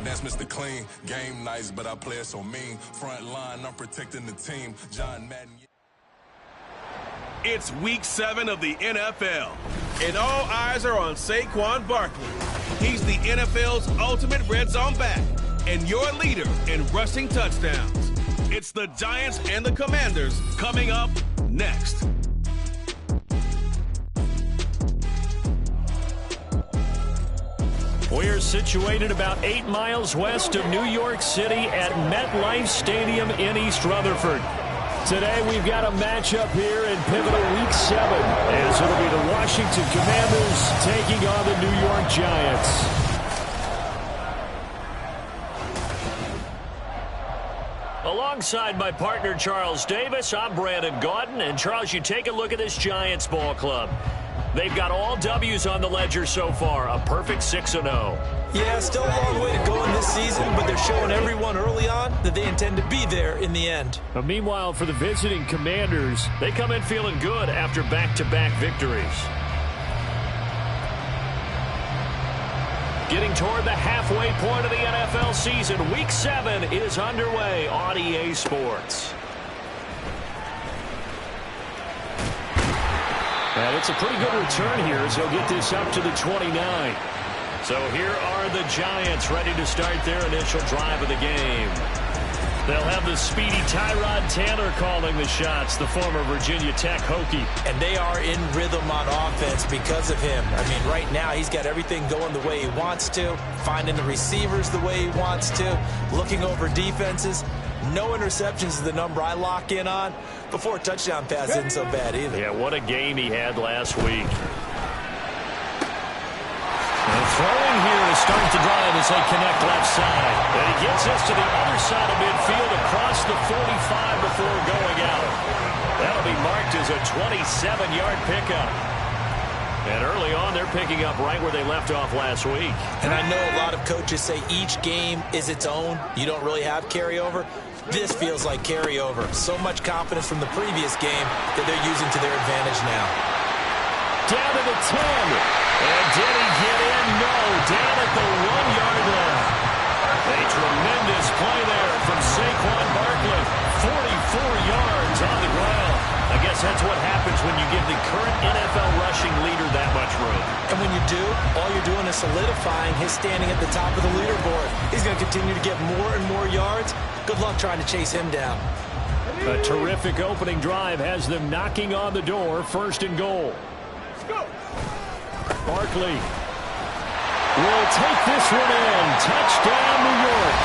dance Mr. Clean. Game nice, but I play it so mean. Front line, I'm protecting the team. John Madden. It's week 7 of the NFL, and all eyes are on Saquon Barkley. He's the NFL's ultimate red zone back and your leader in rushing touchdowns. It's the Giants and the Commanders coming up next. We're situated about 8 miles west of New York City at MetLife Stadium in East Rutherford. Today we've got a matchup here in pivotal week 7, as it'll be the Washington Commanders taking on the New York Giants. Alongside my partner Charles Davis, I'm Brandon Gaudin. And Charles, you take a look at this Giants ball club. They've got all W's on the ledger so far, a perfect 6-0. Yeah, still a long way to go in this season, but they're showing everyone early on that they intend to be there in the end. But meanwhile, for the visiting Commanders, they come in feeling good after back-to-back victories. Getting toward the halfway point of the NFL season, Week 7 is underway on EA Sports. And it's a pretty good return here as he'll get this up to the 29. So here are the Giants ready to start their initial drive of the game. They'll have the speedy Tyrod Taylor calling the shots, the former Virginia Tech Hokie. And they are in rhythm on offense because of him. I mean, right now he's got everything going the way he wants to, finding the receivers the way he wants to, looking over defenses. No interceptions is the number I lock in on. Before a touchdown pass isn't so bad either. Yeah, what a game he had last week. And throwing here to start the drive as they connect left side. And he gets us to the other side of midfield across the 45 before going out. That'll be marked as a 27-yard pickup. And early on, they're picking up right where they left off last week. And I know a lot of coaches say each game is its own. You don't really have carryover. This feels like carryover. So much confidence from the previous game that they're using to their advantage now. Down to the 10. And did he get in? No. Down at the 1-yard line. A tremendous play there from Saquon Barkley. 44 yards on the ground. I guess that's what happens when you give the current NFL rushing leader that much room. And when you do, all you're doing is solidifying his standing at the top of the leaderboard. He's going to continue to get more and more yards. Good luck trying to chase him down. A terrific opening drive has them knocking on the door, 1st and goal. Barkley will take this one in. Touchdown, New York.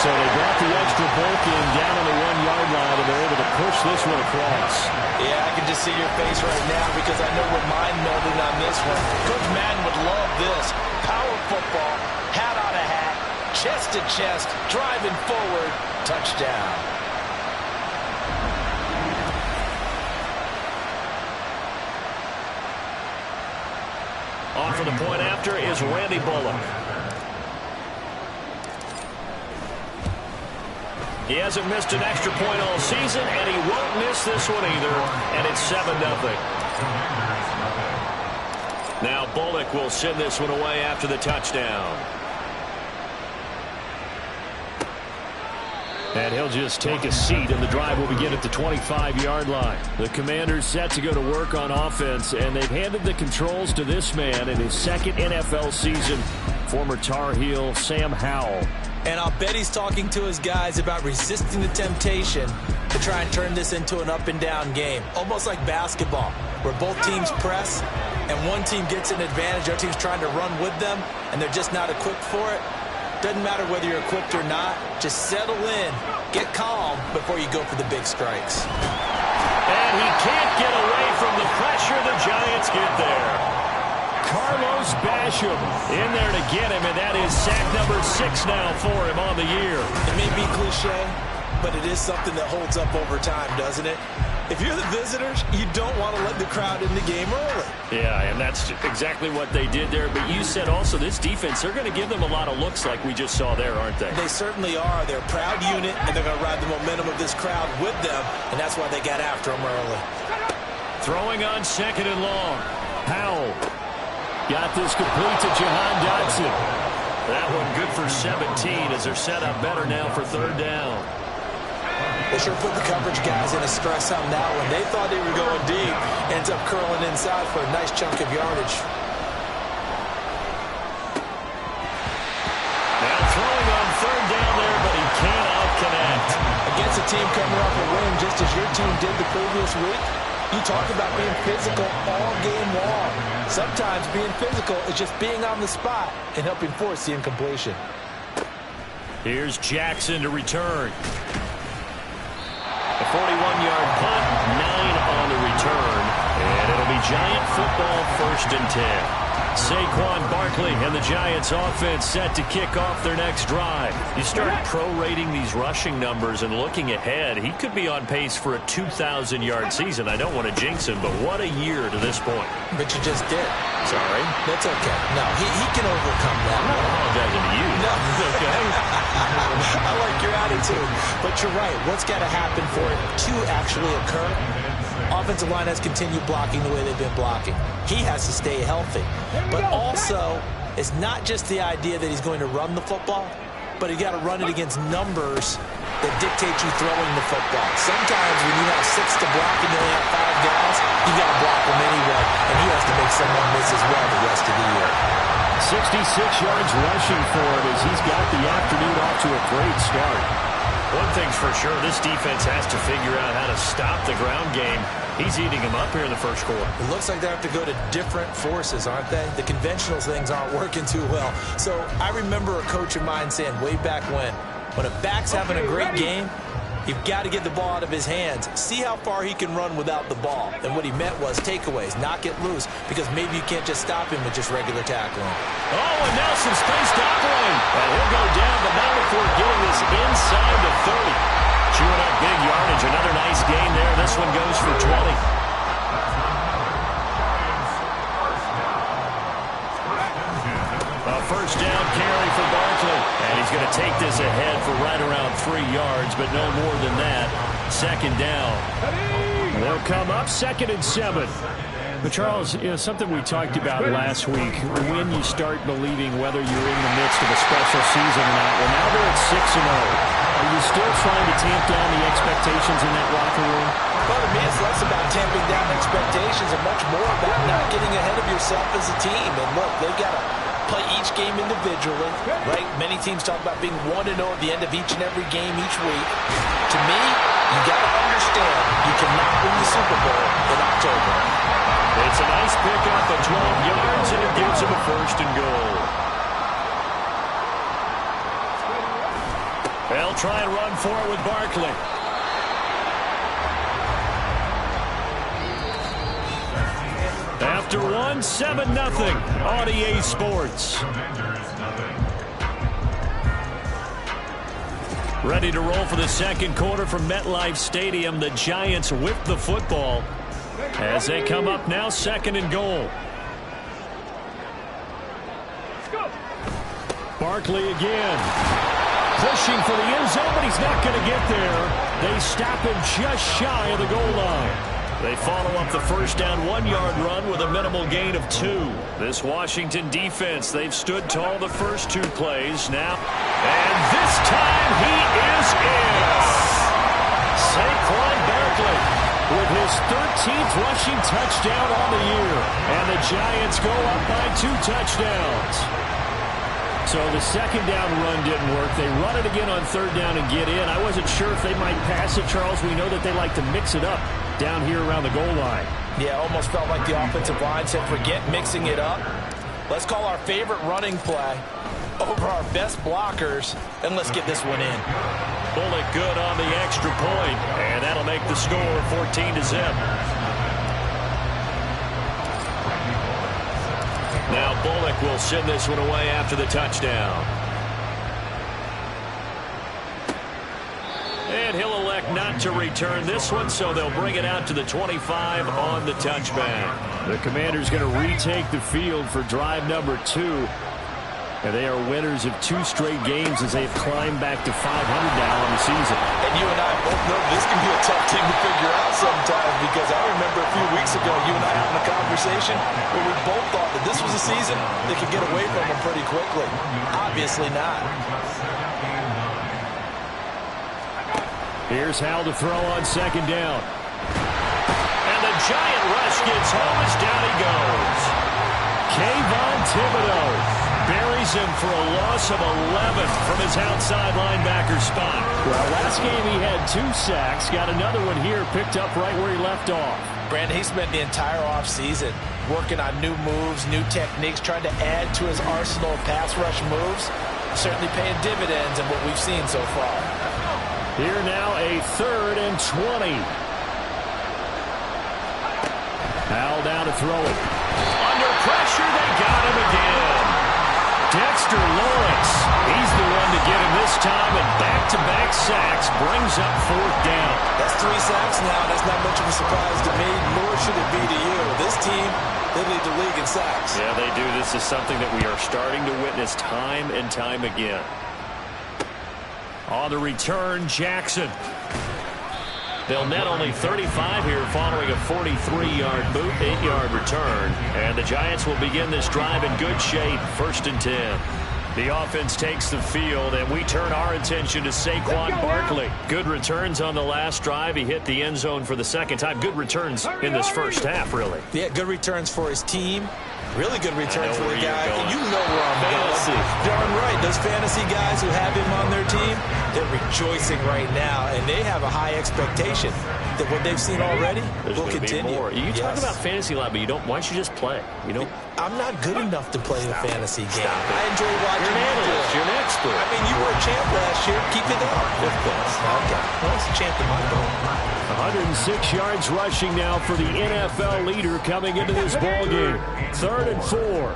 So they got the extra bulk in down on the 1-yard line, and they're able to push this one across. Yeah, I can just see your face right now because I know we're mind-melding on this one. Coach Madden would love this. Power football, hat on a hat, chest to chest, driving forward, touchdown. On for the point after is Randy Bullock. He hasn't missed an extra point all season, and he won't miss this one either, and it's 7-0. Now Bullock will send this one away after the touchdown. And he'll just take a seat, and the drive will begin at the 25-yard line. The Commanders set to go to work on offense, and they've handed the controls to this man in his 2nd NFL season, former Tar Heel Sam Howell. And I'll bet he's talking to his guys about resisting the temptation to try and turn this into an up-and-down game, almost like basketball, where both teams press, and one team gets an advantage, the other team's trying to run with them, and they're just not equipped for it. Doesn't matter whether you're equipped or not. Just settle in, get calm before you go for the big strikes. And he can't get away from the pressure. The Giants get there. Carlos Basham in there to get him, and that is sack number 6 now for him on the year. It may be cliche, but it is something that holds up over time, doesn't it? If you're the visitors, you don't want to let the crowd in the game early. Yeah, and that's exactly what they did there. But you said also this defense, they're going to give them a lot of looks like we just saw there, aren't they? They certainly are. They're a proud unit, and they're going to ride the momentum of this crowd with them, and that's why they got after them early. Throwing on 2nd and long. Howell got this complete to Jahan Dotson. That one good for 17 as they're set up better now for third down. They sure put the coverage guys in a stress on that one. They thought they were going deep. Ends up curling inside for a nice chunk of yardage. Now throwing on third down there, but he cannot connect. Against a team coming off a win just as your team did the previous week, you talk about being physical all game long. Sometimes being physical is just being on the spot and helping force the incompletion. Here's Jackson to return. A 41-yard punt, 9 on the return, and it'll be Giant football, 1st and 10. Saquon Barkley and the Giants offense set to kick off their next drive. You start prorating these rushing numbers and looking ahead, he could be on pace for a 2,000-yard season. I don't want to jinx him, but what a year to this point. But you just did. Sorry? That's okay. No, he can overcome that. I'm not apologizing to you. No. It's okay. I like your attitude. But you're right. What's got to happen for it to actually occur? Offensive line has continued blocking the way they've been blocking. He has to stay healthy. But also, it's not just the idea that he's going to run the football, but you got to run it against numbers that dictate you throwing the football. Sometimes when you have 6 to block and you only have 5 guys, you got to block them anyway, and he has to make someone miss as well the rest of the year. 66 yards rushing for him as he's got the afternoon off to a great start. One thing's for sure, this defense has to figure out how to stop the ground game. He's eating him up here in the first quarter. It looks like they have to go to different forces, aren't they? The conventional things aren't working too well. So I remember a coach of mine saying way back when a back's having a great game, you've got to get the ball out of his hands. See how far he can run without the ball. And what he meant was takeaways, knock it loose, because maybe you can't just stop him with just regular tackling. Oh, and now some space tackling. And he'll go down, but not before getting this inside the 30. Chewing up big yardage. Another nice gain there. This one goes for 20. A first down carry for Barkley. And he's going to take this ahead for right around 3 yards, but no more than that. 2nd down. They'll come up 2nd and 7. But, Charles, you know, something we talked about last week, when you start believing whether you're in the midst of a special season or not. Well, now they're at 6-0. Are you still trying to tamp down the expectations in that locker room? Well, to me, it's less about tamping down expectations and much more about not getting ahead of yourself as a team. And look, they've got to play each game individually, right? Many teams talk about being 1-0 at the end of each and every game each week. To me, you got to understand you cannot win the Super Bowl in October. It's a nice pickup of 12 yards, and it gives him a 1st and goal. They'll try and run for it with Barkley. After 7-0 on EA Sports. Ready to roll for the 2nd quarter from MetLife Stadium. The Giants with the football as they come up now 2nd and goal. Barkley again. Pushing for the end zone, but he's not going to get there. They stop him just shy of the goal line. They follow up the first down 1-yard run with a minimal gain of 2. This Washington defense, they've stood tall the first 2 plays. Now, and this time he is in. Saquon Barkley with his 13th rushing touchdown on the year. And the Giants go up by 2 touchdowns. So the 2nd down run didn't work. They run it again on 3rd down and get in. I wasn't sure if they might pass it, Charles. We know that they like to mix it up down here around the goal line. Yeah, almost felt like the offensive line said, forget mixing it up. Let's call our favorite running play over our best blockers, and let's get this one in. Bullock good on the extra point, and that'll make the score 14-0. Now Bullock will send this one away after the touchdown. And he'll elect not to return this one, so they'll bring it out to the 25 on the touchback. The Commander's going to retake the field for drive number 2. And they are winners of 2 straight games as they've climbed back to 500 now on the season. And you and I both know this can be a tough thing to figure out sometimes, because I remember a few weeks ago you and I having a conversation where we both thought that this was a season that could get away from them pretty quickly. Obviously not. Here's Hal to throw on 2nd down. And the giant rush gets home as down he goes. Kayvon Thibodeau buries him for a loss of 11 from his outside linebacker spot. Well, last game he had 2 sacks. Got another one here, picked up right where he left off. Brandon, he spent the entire offseason working on new moves, new techniques, trying to add to his arsenal of pass rush moves. Certainly paying dividends in what we've seen so far. Here now, a 3rd and 20. Hal down to throw it. Under pressure, they got him again. Dexter Lawrence, he's the one to get him this time, and back-to-back sacks brings up 4th down. That's 3 sacks now. That's not much of a surprise to me, nor should it be to you. This team, they lead the league in sacks. Yeah, they do. This is something that we are starting to witness time and time again. On the return, Jackson. They'll net only 35 here following a 43-yard boot, 8-yard return. And the Giants will begin this drive in good shape, 1st and 10. The offense takes the field, and we turn our attention to Saquon Barkley. Good returns on the last drive. He hit the end zone for the 2nd time. Good returns in this first half, really. Yeah, good returns for his team. Really good return for the guy. And you know where I'm fantasy. going. Darn right. Those fantasy guys who have him on their team, they're rejoicing right now, and they have a high expectation that what they've seen already will continue. You talk about fantasy a lot, but you don't. Why don't you just play? You know, I'm not good enough to play the fantasy game. I enjoy watching. You're an analyst. You're an expert. I mean, you were a champ last year. Keep it up. 5th place. Okay. Well, it's a champ in my book. 106 yards rushing now for the NFL leader coming into this ball game. 3rd and 4.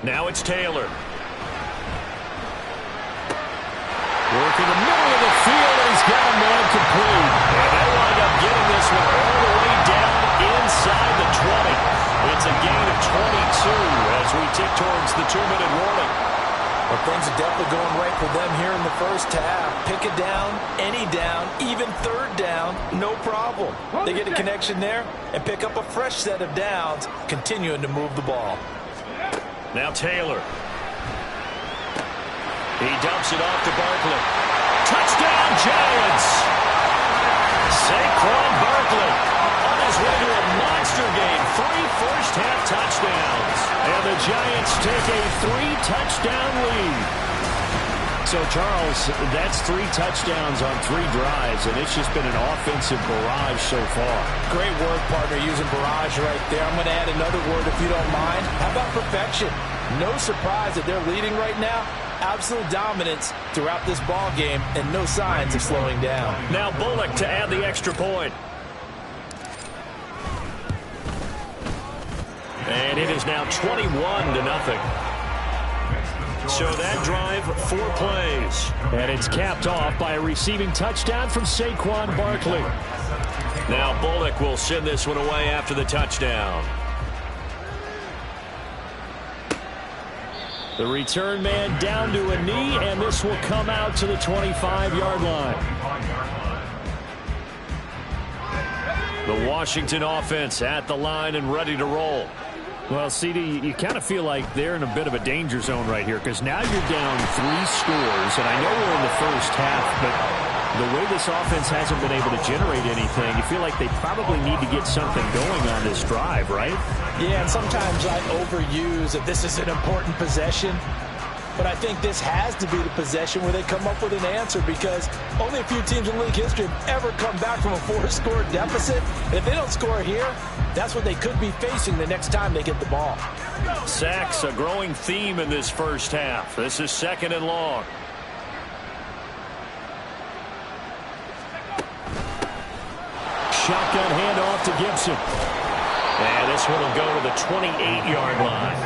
Now it's Taylor. Working the middle of the field, and he's got a man complete. And they wind up getting this one all the way down inside the 20. It's a gain of 22 as we tick towards the 2-minute warning. Well, things are definitely going right for them here in the first half. Pick a down, any down, even 3rd down, no problem. They get a connection there and pick up a fresh set of downs, continuing to move the ball. Now Taylor. He dumps it off to Barkley. Touchdown, Giants! Saquon Barkley on his way to a monster game. 3 first-half touchdowns. And the Giants take a 3-touchdown lead. So, Charles, that's 3 touchdowns on 3 drives, and it's just been an offensive barrage so far. Great work, partner, using barrage right there. I'm going to add another word if you don't mind. How about perfection? No surprise that they're leading right now. Absolute dominance throughout this ball game, and no signs of slowing down. Now Bullock to add the extra point. And it is now 21-0. So that drive, 4 plays. And it's capped off by a receiving touchdown from Saquon Barkley. Now Bullock will send this one away after the touchdown. The return man down to a knee, and this will come out to the 25-yard line. The Washington offense at the line and ready to roll. Well, CD, you kind of feel like they're in a bit of a danger zone right here, because now you're down 3 scores, and I know we're in the first half, but the way this offense hasn't been able to generate anything, you feel like they probably need to get something going on this drive, right? Yeah, and sometimes I overuse that this is an important possession, but I think this has to be the possession where they come up with an answer, because only a few teams in league history have ever come back from a 4-score deficit. And if they don't score here, that's what they could be facing the next time they get the ball. Sacks, a growing theme in this first half. This is 2nd and long. Shotgun handoff to Gibson. And this one will go to the 28-yard line.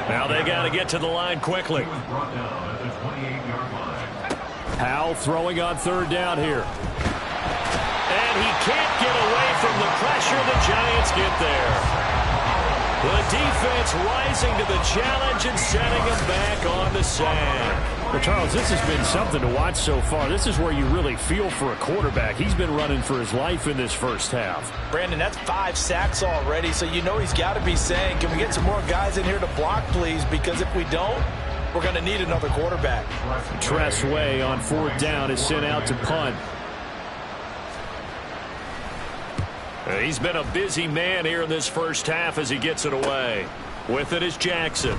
Now they got to get to the line quickly. Hal throwing on 3rd down here. And he can't get away from the pressure. The Giants get there. The defense rising to the challenge and setting him back on the sack. Well, Charles, this has been something to watch so far. This is where you really feel for a quarterback. He's been running for his life in this first half. Brandon, that's 5 sacks already, so you know he's got to be saying, can we get some more guys in here to block, please? Because if we don't, we're going to need another quarterback. Tress Way on 4th down is sent out to punt. He's been a busy man here in this first half as he gets it away. With it is Jackson.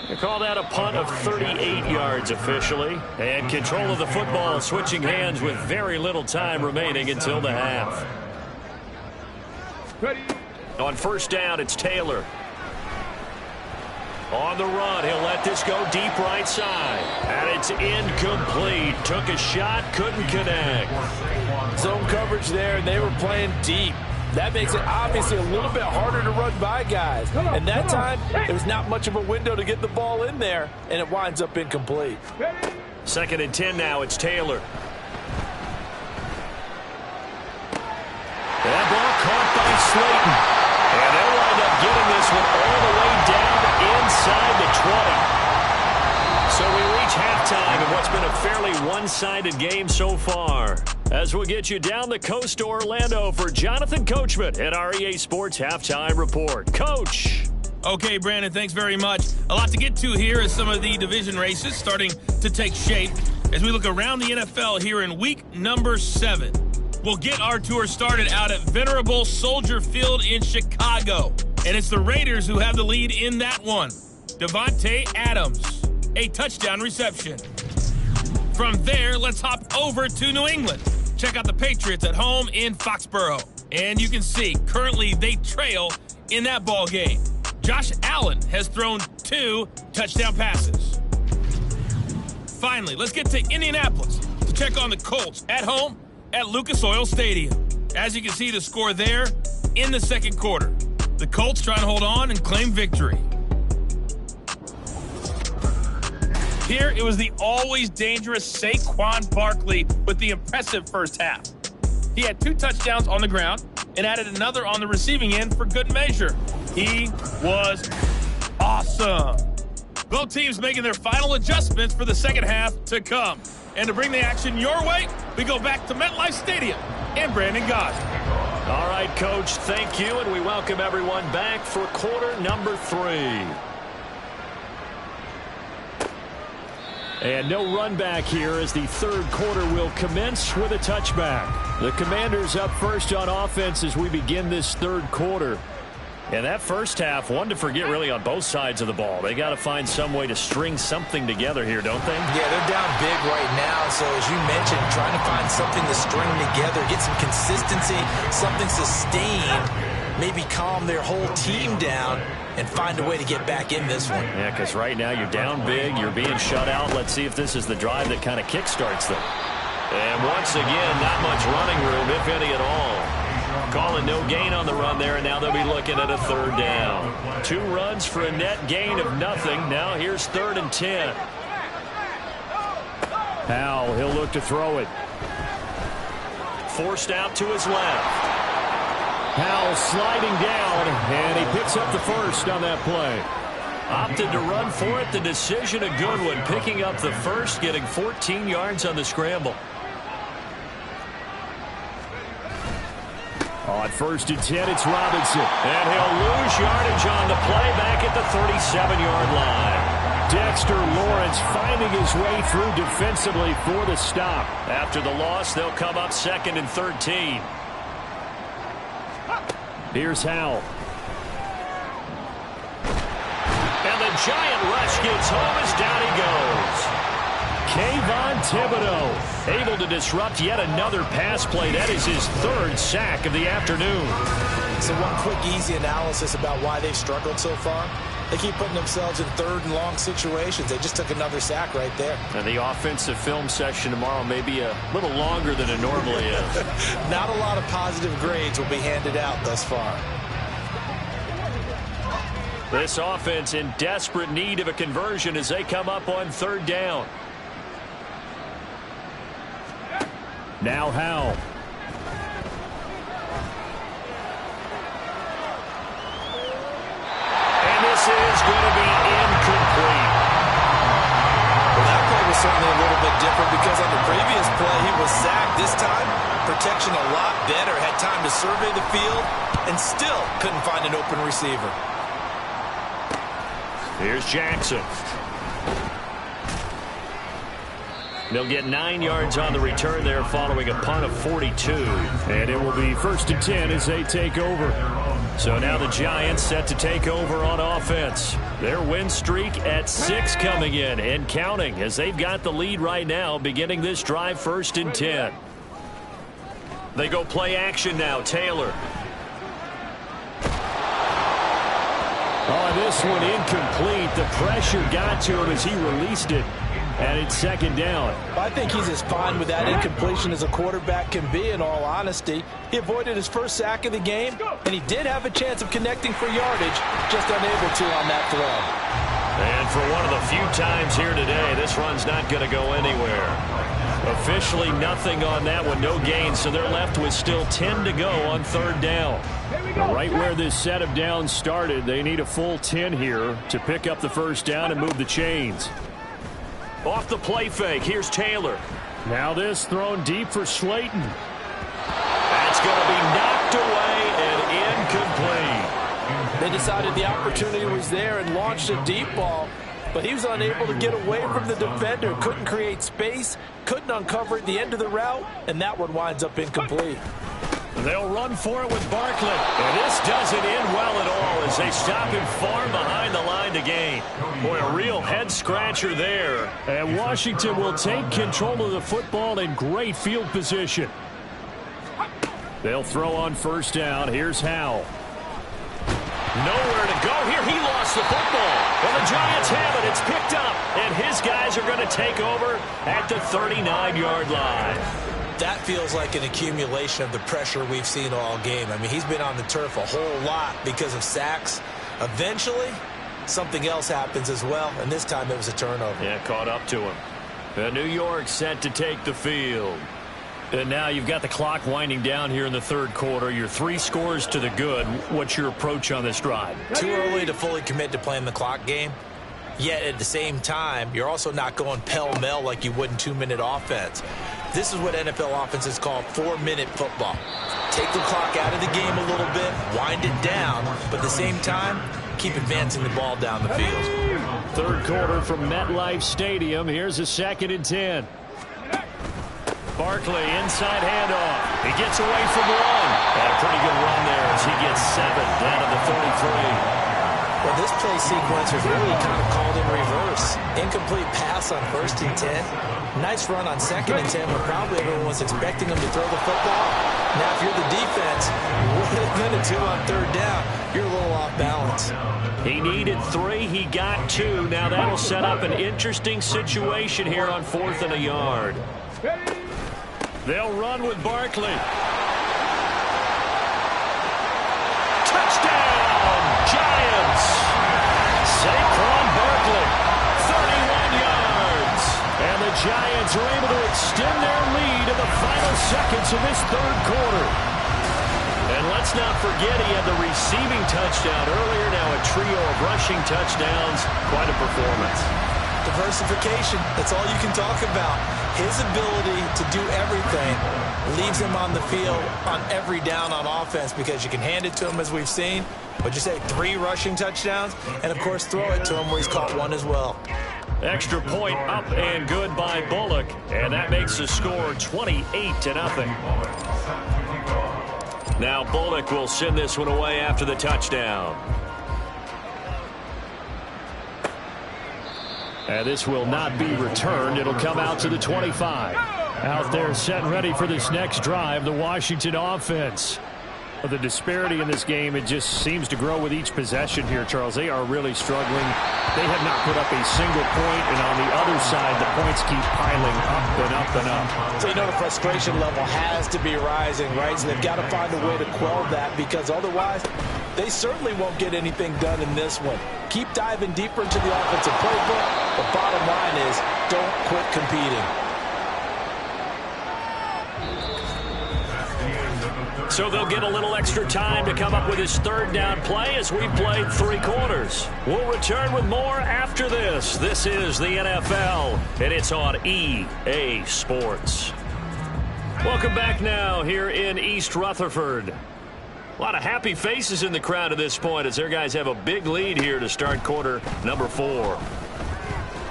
They call that a punt of 38 yards officially. And control of the football switching hands with very little time remaining until the half. On 1st down, it's Taylor. On the run, he'll let this go deep right side. And it's incomplete. Took a shot, couldn't connect. Zone coverage there, and they were playing deep. That makes it obviously a little bit harder to run by guys. And that time, there was not much of a window to get the ball in there, and it winds up incomplete. 2nd and 10 now, it's Taylor. That ball caught by Slayton. And they'll wind up getting this one all the way down inside the 20. So we reach halftime in what's been a fairly one-sided game so far. As we'll get you down the coast to Orlando for Jonathan Coachman at our EA Sports Halftime Report. Coach. Okay, Brandon, thanks very much. A lot to get to here as some of the division races starting to take shape as we look around the NFL here in week number 7. We'll get our tour started out at Venerable Soldier Field in Chicago. And it's the Raiders who have the lead in that one. Devontae Adams, a touchdown reception. From there, let's hop over to New England. Check out the Patriots at home in Foxborough. And you can see, currently they trail in that ball game. Josh Allen has thrown 2 touchdown passes. Finally, let's get to Indianapolis to check on the Colts at home at Lucas Oil Stadium. As you can see, the score there in the 2nd quarter. The Colts trying to hold on and claim victory. Here, it was the always dangerous Saquon Barkley with the impressive first half. He had 2 touchdowns on the ground and added another on the receiving end for good measure. He was awesome. Both teams making their final adjustments for the second half to come. And to bring the action your way, we go back to MetLife Stadium and Brandon Gaudin. All right, Coach, thank you, and we welcome everyone back for quarter number 3. And no run back here as the 3rd quarter will commence with a touchback. The Commanders up first on offense as we begin this 3rd quarter. And that first half, one to forget really on both sides of the ball. They got to find some way to string something together here, don't they? Yeah, they're down big right now. So as you mentioned, trying to find something to string together, get some consistency, something sustained, maybe calm their whole team down and find a way to get back in this one. Yeah, because right now you're down big, you're being shut out. Let's see if this is the drive that kind of kickstarts them. And once again, not much running room, if any at all. Calling no gain on the run there, and now they'll be looking at a 3rd down. 2 runs for a net gain of nothing. Now here's 3rd and 10. Powell, he'll look to throw it. Forced out to his left. Powell sliding down, and he picks up the first on that play. Opted to run for it. The decision a good one. Picking up the first, getting 14 yards on the scramble. On 1st and 10, it's Robinson. And he'll lose yardage on the play back at the 37-yard line. Dexter Lawrence finding his way through defensively for the stop. After the loss, they'll come up 2nd and 13. Here's Howell. And the giant rush gets home as down he goes. Kayvon Thibodeau able to disrupt yet another pass play. That is his 3rd sack of the afternoon. So one quick, easy analysis about why they've struggled so far. They keep putting themselves in 3rd and long situations. They just took another sack right there. And the offensive film session tomorrow may be a little longer than it normally is. Not a lot of positive grades will be handed out thus far. This offense in desperate need of a conversion as they come up on 3rd down. Now Howell. certainly a little bit different because on the previous play, he was sacked. This time, protection a lot better. Had time to survey the field and still couldn't find an open receiver. Here's Jackson. They'll get 9 yards on the return there following a punt of 42. And it will be 1st and 10 as they take over. So now the Giants set to take over on offense. Their win streak at 6 coming in and counting as they've got the lead right now beginning this drive 1st and 10. They go play action now. Taylor. Oh, this one incomplete. The pressure got to him as he released it. And it's 2nd down. I think he's as fine with that incompletion as a quarterback can be, in all honesty. He avoided his first sack of the game, and he did have a chance of connecting for yardage, just unable to on that throw. And for one of the few times here today, this run's not going to go anywhere. Officially nothing on that one, no gain, so they're left with still 10 to go on 3rd down. Right where this set of downs started, they need a full 10 here to pick up the 1st down and move the chains. Off the play fake, here's Taylor. Now this thrown deep for Slayton. That's going to be knocked away and incomplete. They decided the opportunity was there and launched a deep ball, but he was unable to get away from the defender. Couldn't create space, couldn't uncover at the end of the route, and that one winds up incomplete. They'll run for it with Barkley. And this doesn't end well at all as they stop him far behind the line to gain. Boy, a real head-scratcher there. And Washington will take control of the football in great field position. They'll throw on 1st down. Here's Howell. Nowhere to go here. He lost the football. Well, the Giants have it. It's picked up. And his guys are going to take over at the 39-yard line. That feels like an accumulation of the pressure we've seen all game. I mean, he's been on the turf a whole lot because of sacks. Eventually, something else happens as well, and this time it was a turnover. Yeah, caught up to him. And New York set to take the field. And now you've got the clock winding down here in the 3rd quarter. You're 3 scores to the good. What's your approach on this drive? Too early to fully commit to playing the clock game. Yet at the same time, you're also not going pell-mell like you would in 2-minute offense. This is what NFL offenses call 4-minute football. Take the clock out of the game a little bit, wind it down, but at the same time, keep advancing the ball down the field. 3rd quarter from MetLife Stadium. Here's a 2nd and 10. Barkley, inside handoff. He gets away from 1. And a pretty good run there as he gets 7 down to the 33. Well, this play sequence was really kind of called in reverse. Incomplete pass on 1st and 10. Nice run on 2nd and 10, but probably everyone was expecting him to throw the football. Now, if you're the defense, what are they going to do on 3rd down? You're a little off balance. He needed 3. He got 2. Now that'll set up an interesting situation here on 4th and a yard. They'll run with Barkley. Touchdown, Giants! Saquon Barkley, 31 yards. And the Giants are able to extend their lead in the final seconds of this 3rd quarter. And let's not forget he had the receiving touchdown earlier. Now a trio of rushing touchdowns. Quite a performance. Diversification, that's all you can talk about. His ability to do everything leaves him on the field on every down on offense because you can hand it to him as we've seen. What'd you say, 3 rushing touchdowns? And, of course, throw it to him where he's caught 1 as well. Extra point up and good by Bullock. And that makes the score 28-0. Now Bullock will send this one away after the touchdown. And this will not be returned. It'll come out to the 25. Out there set and ready for this next drive, the Washington offense. The disparity in this game, it just seems to grow with each possession here, Charles. They are really struggling. They have not put up a single point, and on the other side, the points keep piling up and up and up. So you know the frustration level has to be rising, right? So they've got to find a way to quell that because otherwise, they certainly won't get anything done in this one. Keep diving deeper into the offensive playbook. The bottom line is don't quit competing. So they'll get a little extra time to come up with his third down play as we played 3 quarters. We'll return with more after this. This is the NFL, and it's on EA Sports. Welcome back now here in East Rutherford. A lot of happy faces in the crowd at this point as their guys have a big lead here to start quarter number 4.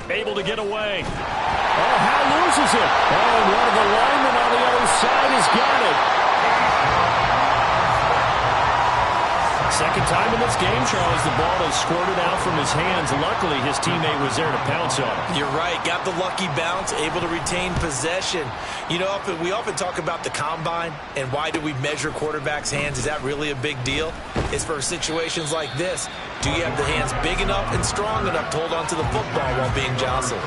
Able to get away. Oh, Howe loses it. Oh, and one of the linemen on the other side has got it. Second time in this game, Charles, the ball has squirted out from his hands. Luckily, his teammate was there to pounce on it. You're right. Got the lucky bounce, able to retain possession. You know, we often talk about the combine and why do we measure quarterbacks' hands. Is that really a big deal? It's for situations like this. Do you have the hands big enough and strong enough to hold onto the football while being jostled?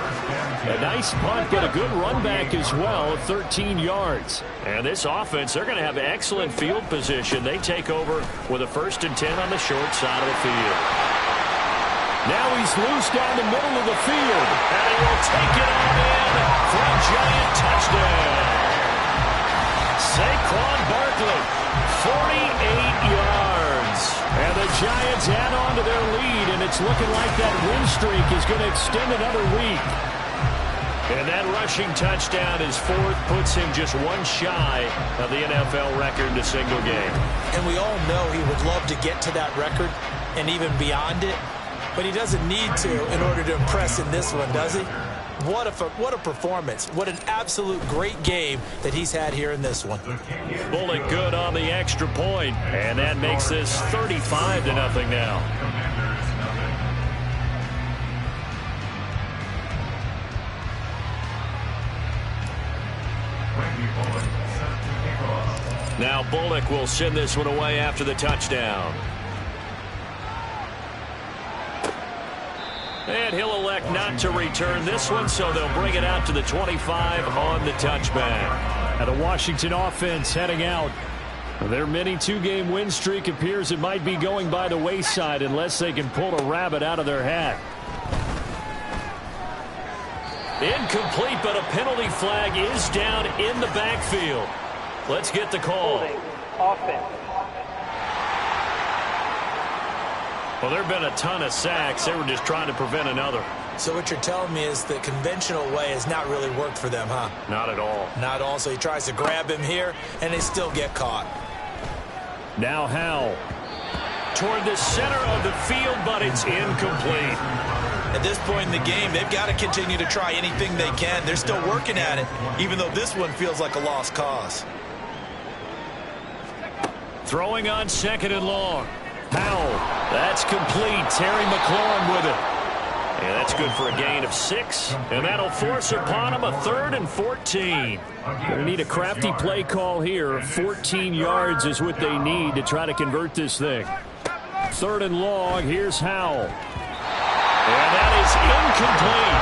A nice punt, but a good run back as well, 13 yards. And this offense, they're going to have excellent field position. They take over with a 1st and 10 on the short side of the field. Now he's loose down the middle of the field. And he will take it on in for a giant touchdown. Saquon Barkley, 48 yards. And the Giants add on to their lead, and it's looking like that win streak is going to extend another week. And that rushing touchdown, his 4th, puts him just 1 shy of the NFL record in a single game. And we all know he would love to get to that record and even beyond it, but he doesn't need to in order to impress in this one, does he? What a performance. What an absolute great game that he's had here in this one. Bullock good on the extra point, and that makes this 35-0 now. Now Bullock will send this one away after the touchdown. And he'll elect not to return this one, so they'll bring it out to the 25 on the touchback. And the Washington offense heading out. Their mini 2-game win streak appears it might be going by the wayside unless they can pull a rabbit out of their hat. Incomplete, but a penalty flag is down in the backfield. Let's get the call. Offense. Well, there have been a ton of sacks. They were just trying to prevent another. So what you're telling me is the conventional way has not really worked for them, huh? Not at all. Not at all. So he tries to grab him here, and they still get caught. Now Howe. Toward the center of the field, but it's incomplete. At this point in the game, they've got to continue to try anything they can. They're still working at it, even though this one feels like a lost cause. Throwing on 2nd and long. Powell, that's complete. Terry McLaurin with it. And that's good for a gain of 6. And that'll force upon him a 3rd and 14. Going to need a crafty play call here. 14 yards is what they need to try to convert this thing. 3rd and long, here's Howell. And that is incomplete.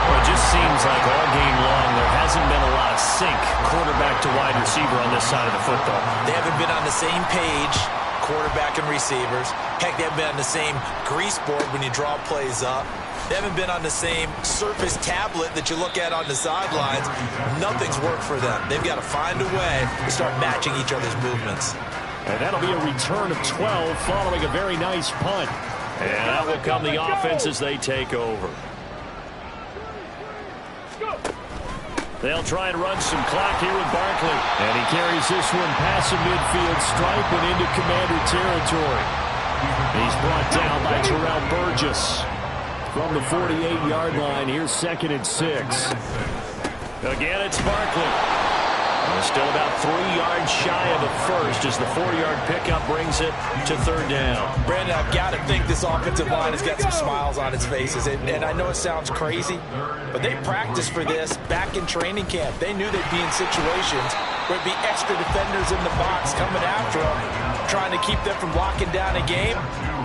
Well, it just seems like all game long there hasn't been a lot of sync quarterback to wide receiver on this side of the football. They haven't been on the same page, quarterback and receivers. Heck, they haven't been on the same grease board when you draw plays up. They haven't been on the same surface tablet that you look at on the sidelines. Nothing's worked for them. They've got to find a way to start matching each other's movements. And that'll be a return of 12 following a very nice punt. And out will come the offense as they take over. They'll try and run some clock here with Barkley. And he carries this one past the midfield stripe and into Commander territory. He's brought down by Terrell Burgess. From the 48-yard line, here's 2nd and 6. Again, it's Barkley. Still about 3 yards shy of the first as the 4-yard pickup brings it to 3rd down. Brandon, I've got to think this offensive line has got some smiles on its faces. And I know it sounds crazy, but they practiced for this back in training camp. They knew they'd be in situations where it'd be extra defenders in the box coming after them, trying to keep them from locking down a game.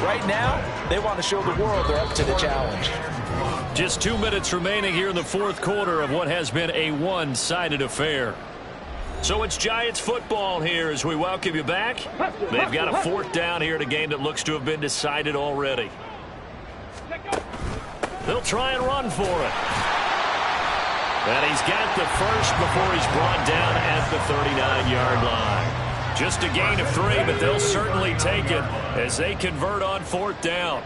Right now, they want to show the world they're up to the challenge. Just 2 minutes remaining here in the 4th quarter of what has been a one-sided affair. So it's Giants football here as we welcome you back. They've got a 4th down here in a game that looks to have been decided already. They'll try and run for it. And he's got the first before he's brought down at the 39-yard line. Just a gain of 3, but they'll certainly take it as they convert on 4th down.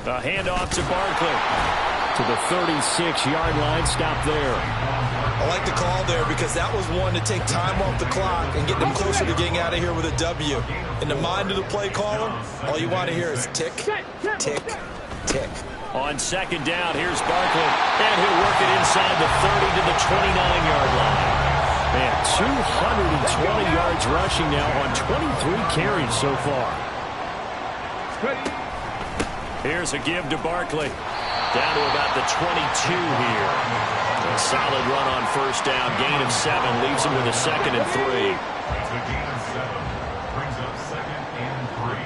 A handoff to Barkley. To the 36-yard line, stop there. I like the call there because that was one to take time off the clock and get them closer to getting out of here with a W. In the mind of the play caller, all you want to hear is tick, tick, tick. On 2nd down, here's Barkley, and he'll work it inside the 30 to the 29-yard line. Man, 220 yards rushing now on 23 carries so far. Here's a give to Barkley. Down to about the 22 here. A solid run on 1st down. Gain of 7 leaves him with a 2nd and 3. That's a gain of 7. Brings up 2nd and 3.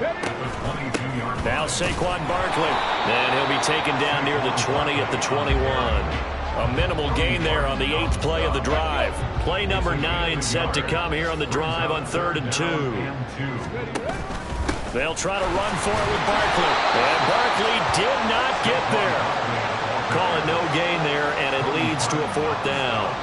At the 22-yard line. Now Saquon Barkley. And he'll be taken down near the 20 at the 21. A minimal gain there on the 8th play of the drive. Play number 9 set to come here on the drive on 3rd and 2. They'll try to run for it with Barkley. And Barkley did not get there. Call it no gain there, and it leads to a 4th down.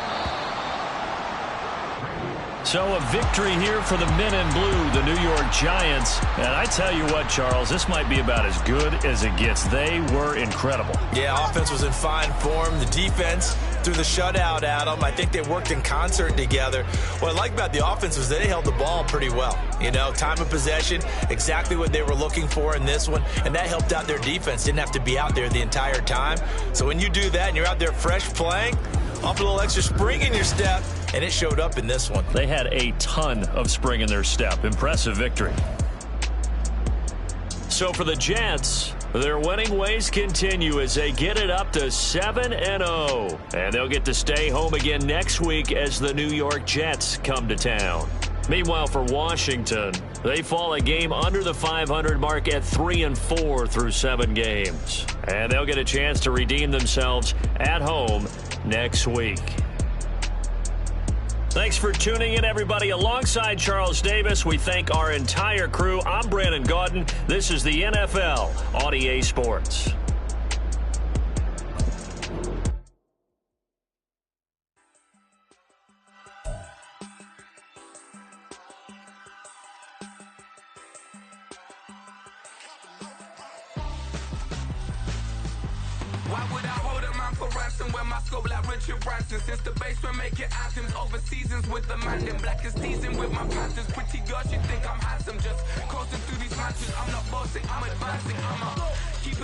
So a victory here for the men in blue, the New York Giants. And I tell you what, Charles, this might be about as good as it gets. They were incredible. Yeah, offense was in fine form. The defense threw the shutout at them. I think they worked in concert together. What I like about the offense was they held the ball pretty well. You know, time of possession, exactly what they were looking for in this one, and that helped out their defense. Didn't have to be out there the entire time. So when you do that and you're out there fresh playing, off a little extra spring in your step, and it showed up in this one. They had a ton of spring in their step. Impressive victory. So for the Jets, their winning ways continue as they get it up to 7-0. And they'll get to stay home again next week as the New York Jets come to town. Meanwhile, for Washington, they fall a game under the 500 mark at 3-4 through 7 games. And they'll get a chance to redeem themselves at home next week. Thanks for tuning in, everybody. Alongside Charles Davis, we thank our entire crew. I'm Brandon Gaudin. This is the NFL on EA Sports. Why would I hold a man for ransom when my scope like Richard Branson? Since the basement making items over seasons with the man, then black is teasing with my panthers. Pretty girl, she think I'm handsome, just coasting through these mansions. I'm not bossing, I'm advancing, I'm a keep it